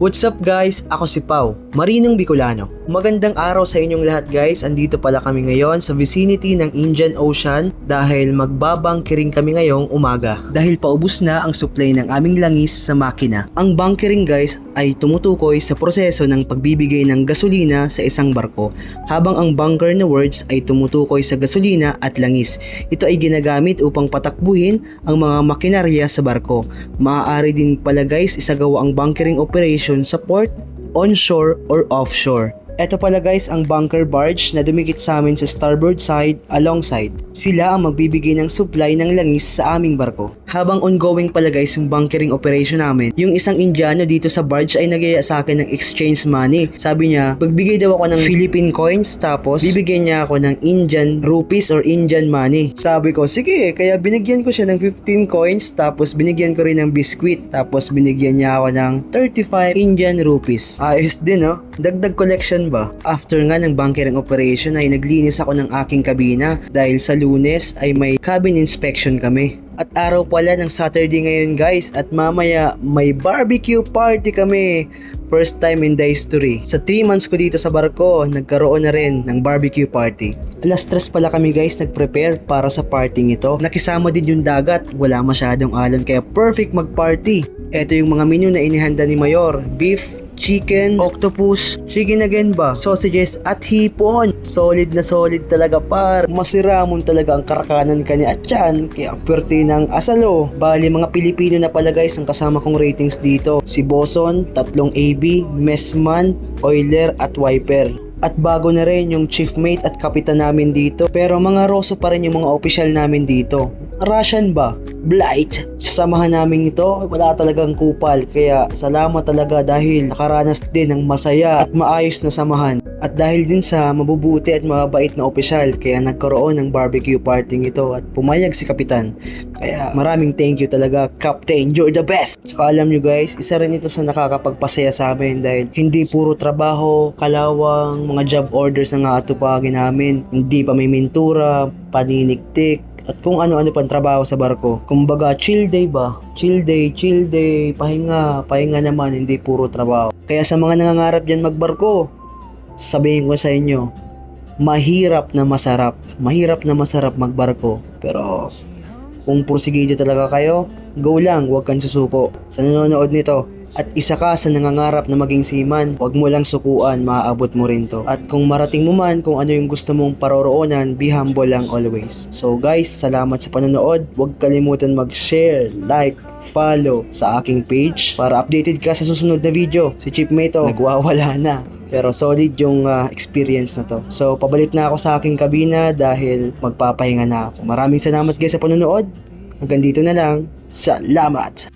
What's up guys? Ako si Pau, Marinong Bicolano. Magandang araw sa inyong lahat guys. Andito pala kami ngayon sa vicinity ng Indian Ocean dahil magbabangkering kami ngayong umaga. Dahil paubos na ang supply ng aming langis sa makina. Ang bunkering guys ay tumutukoy sa proseso ng pagbibigay ng gasolina sa isang barko, habang ang bunker na words ay tumutukoy sa gasolina at langis. Ito ay ginagamit upang patakbuhin ang mga makinarya sa barko. Maaari din pala guys isagawa ang bunkering operation sa port, onshore or offshore. Ito pala guys ang bunker barge na dumikit sa amin sa starboard side alongside. Sila ang magbibigay ng supply ng langis sa aming barko. Habang ongoing pala guys yung bunkering operation namin, yung isang Indiano dito sa barge ay nagaya sa akin ng exchange money. Sabi niya, magbigay daw ako ng Philippine coins tapos bibigyan niya ako ng Indian rupees or Indian money. Sabi ko, sige, kaya binigyan ko siya ng 15 coins tapos binigyan ko rin ng biscuit tapos binigyan niya ako ng 35 Indian rupees. Ayos din no? Dagdag collection ba? After nga ng bunkering operation ay naglinis ako ng aking kabina dahil sa Lunes ay may cabin inspection kami. At araw pala ng Saturday ngayon guys at mamaya may barbecue party kami. First time in the history. Sa 3 months ko dito sa barko, nagkaroon na rin ng barbecue party. Alas 3 pala kami guys nag-prepare para sa party ito. Nakisama din yung dagat, wala masyadong alon kaya perfect mag-party. Ito yung mga menu na inihanda ni Mayor. Beef, chicken, octopus, chicken again ba, sausages at hipon. Solid na solid talaga par. Masiramon talaga ang karakanan kanya at yan. Kaya pwerte ng asalo. Bali mga Pilipino na pala guys ang kasama kong ratings dito. Si Boson, 3 AB, Messman, Oiler at Wiper. At bago na rin yung chief mate at kapitan namin dito. Pero mga Roso pa rin yung mga opisyal namin dito. Russian ba? Blight. Sa samahan namin ito, wala talagang kupal. Kaya salamat talaga dahil nakaranas din ng masaya at maayos na samahan. At dahil din sa mabubuti at mababait na opisyal, kaya nagkaroon ng barbecue party ito at pumayag si kapitan. Kaya maraming thank you talaga, Captain. You're the best! Tsaka alam nyo guys, isa rin ito sa nakakapagpasaya sa amin dahil hindi puro trabaho, kalawang, mga job orders ang atupagin namin. Hindi pa may mintura, paniniktik, at kung ano-ano pang trabaho sa barko. Kumbaga, chill day ba? Chill day, pahinga naman, hindi puro trabaho. Kaya sa mga nangangarap dyan magbarko, sabihin ko sa inyo, mahirap na masarap magbarko. Pero kung porsigido talaga kayo, go lang, huwag kang susuko. Sa nanonood nito, at isa ka sa nangangarap na maging seaman, huwag mo lang sukuan, maaabot mo rin to. At kung marating mo man kung ano yung gusto mong paroroonan, be humble lang always. So guys, salamat sa panonood. Huwag kalimutan mag-share, like, follow sa aking page para updated ka sa susunod na video. Si Chipmate nagwawala na. Pero solid yung experience na to. So pabalik na ako sa aking kabina dahil magpapahinga na ako. So, maraming salamat guys sa panonood. Hanggang dito na lang. Salamat!